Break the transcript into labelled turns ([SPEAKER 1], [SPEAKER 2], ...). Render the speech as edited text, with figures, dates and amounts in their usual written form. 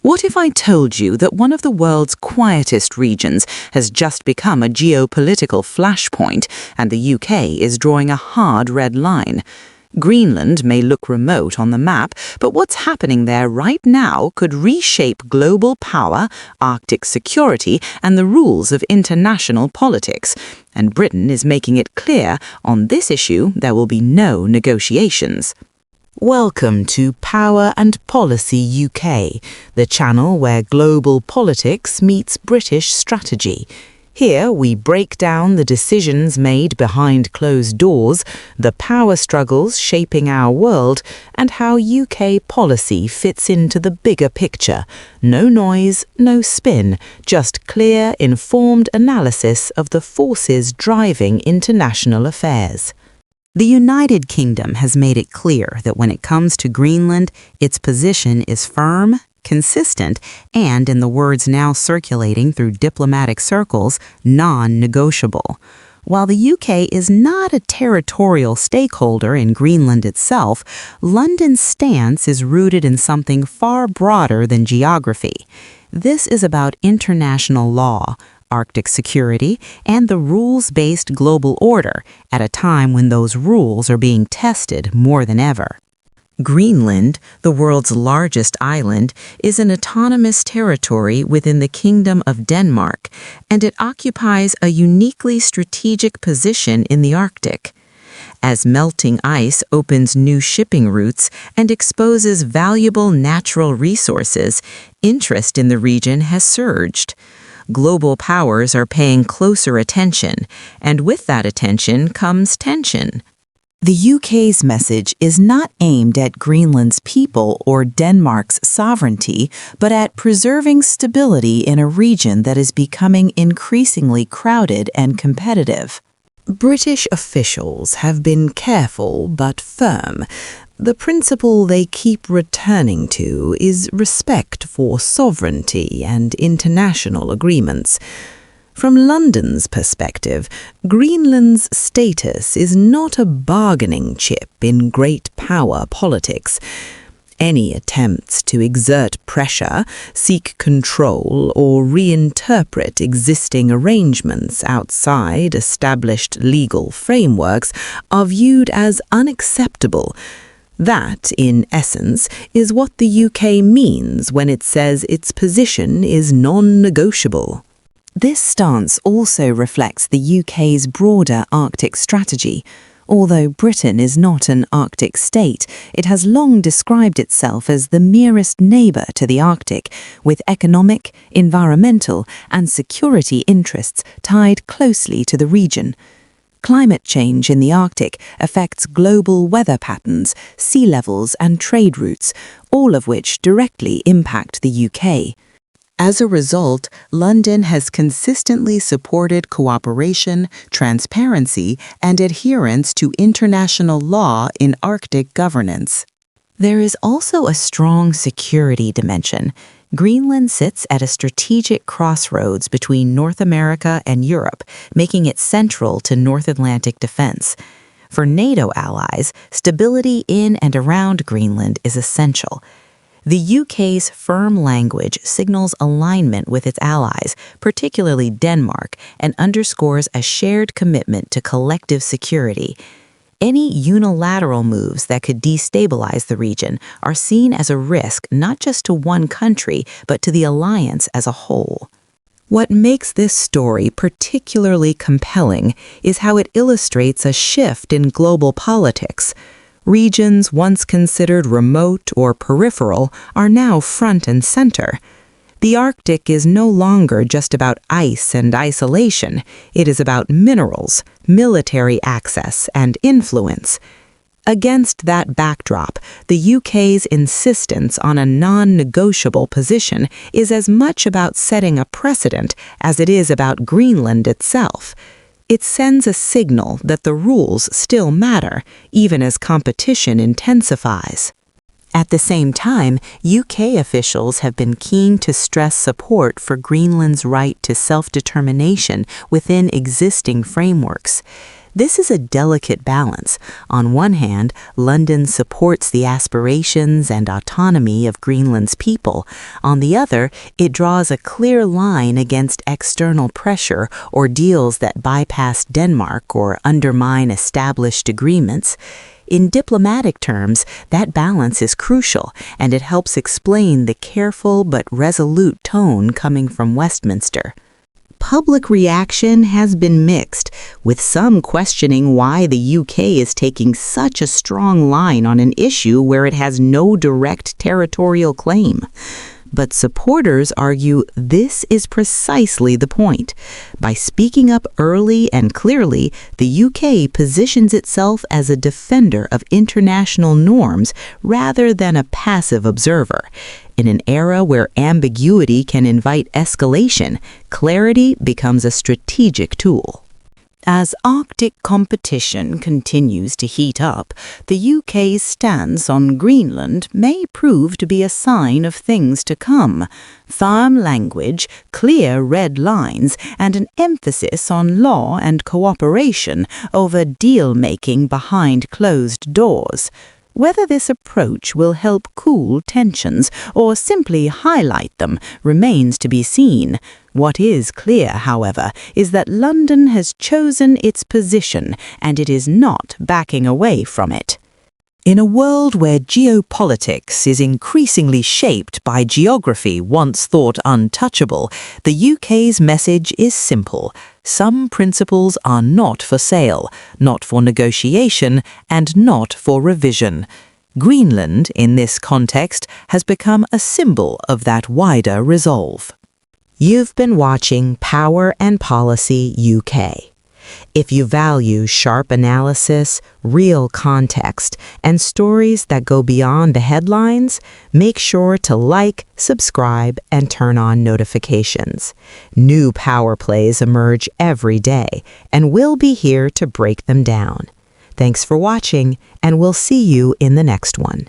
[SPEAKER 1] What if I told you that one of the world's quietest regions has just become a geopolitical flashpoint and the UK is drawing a hard red line? Greenland may look remote on the map, but what's happening there right now could reshape global power, Arctic security, and the rules of international politics. And Britain is making it clear on this issue there will be no negotiations. Welcome to Power and Policy UK, the channel where global politics meets British strategy. Here we break down the decisions made behind closed doors, the power struggles shaping our world, and how UK policy fits into the bigger picture. No noise, no spin, just clear, informed analysis of the forces driving international affairs. The United Kingdom has made it clear that when it comes to Greenland, its position is firm, consistent, and, in the words now circulating through diplomatic circles, non-negotiable. While the UK is not a territorial stakeholder in Greenland itself, London's stance is rooted in something far broader than geography. This is about international law, Arctic security, and the rules-based global order at a time when those rules are being tested more than ever. Greenland, the world's largest island, is an autonomous territory within the Kingdom of Denmark, and it occupies a uniquely strategic position in the Arctic. As melting ice opens new shipping routes and exposes valuable natural resources, interest in the region has surged. Global powers are paying closer attention, and with that attention comes tension. The UK's message is not aimed at Greenland's people or Denmark's sovereignty, but at preserving stability in a region that is becoming increasingly crowded and competitive. British officials have been careful but firm. The principle they keep returning to is respect for sovereignty and international agreements. From London's perspective, Greenland's status is not a bargaining chip in great power politics. Any attempts to exert pressure, seek control, or reinterpret existing arrangements outside established legal frameworks are viewed as unacceptable. That, in essence, is what the UK means when it says its position is non-negotiable. This stance also reflects the UK's broader Arctic strategy. Although Britain is not an Arctic state, it has long described itself as the nearest neighbour to the Arctic, with economic, environmental, and security interests tied closely to the region. Climate change in the Arctic affects global weather patterns, sea levels, and trade routes, all of which directly impact the UK. As a result, London has consistently supported cooperation, transparency, and adherence to international law in Arctic governance. There is also a strong security dimension. Greenland sits at a strategic crossroads between North America and Europe, making it central to North Atlantic defense. For NATO allies, stability in and around Greenland is essential. The UK's firm language signals alignment with its allies, particularly Denmark, and underscores a shared commitment to collective security. Any unilateral moves that could destabilize the region are seen as a risk not just to one country, but to the alliance as a whole. What makes this story particularly compelling is how it illustrates a shift in global politics. Regions once considered remote or peripheral are now front and center. The Arctic is no longer just about ice and isolation. It is about minerals, military access, and influence. Against that backdrop, the UK's insistence on a non-negotiable position is as much about setting a precedent as it is about Greenland itself. It sends a signal that the rules still matter, even as competition intensifies. At the same time, UK officials have been keen to stress support for Greenland's right to self-determination within existing frameworks. This is a delicate balance. On one hand, London supports the aspirations and autonomy of Greenland's people. On the other, it draws a clear line against external pressure or deals that bypass Denmark or undermine established agreements. In diplomatic terms, that balance is crucial, and it helps explain the careful but resolute tone coming from Westminster. Public reaction has been mixed, with some questioning why the UK is taking such a strong line on an issue where it has no direct territorial claim. But supporters argue this is precisely the point. By speaking up early and clearly, the UK positions itself as a defender of international norms rather than a passive observer. In an era where ambiguity can invite escalation, clarity becomes a strategic tool. As Arctic competition continues to heat up, the UK's stance on Greenland may prove to be a sign of things to come. Firm language, clear red lines, and an emphasis on law and cooperation over deal-making behind closed doors. Whether this approach will help cool tensions or simply highlight them remains to be seen. What is clear, however, is that London has chosen its position, and it is not backing away from it. In a world where geopolitics is increasingly shaped by geography once thought untouchable, the UK's message is simple. Some principles are not for sale, not for negotiation, and not for revision. Greenland, in this context, has become a symbol of that wider resolve. You've been watching Power and Policy UK. If you value sharp analysis, real context, and stories that go beyond the headlines, make sure to like, subscribe, and turn on notifications. New power plays emerge every day, and we'll be here to break them down. Thanks for watching, and we'll see you in the next one.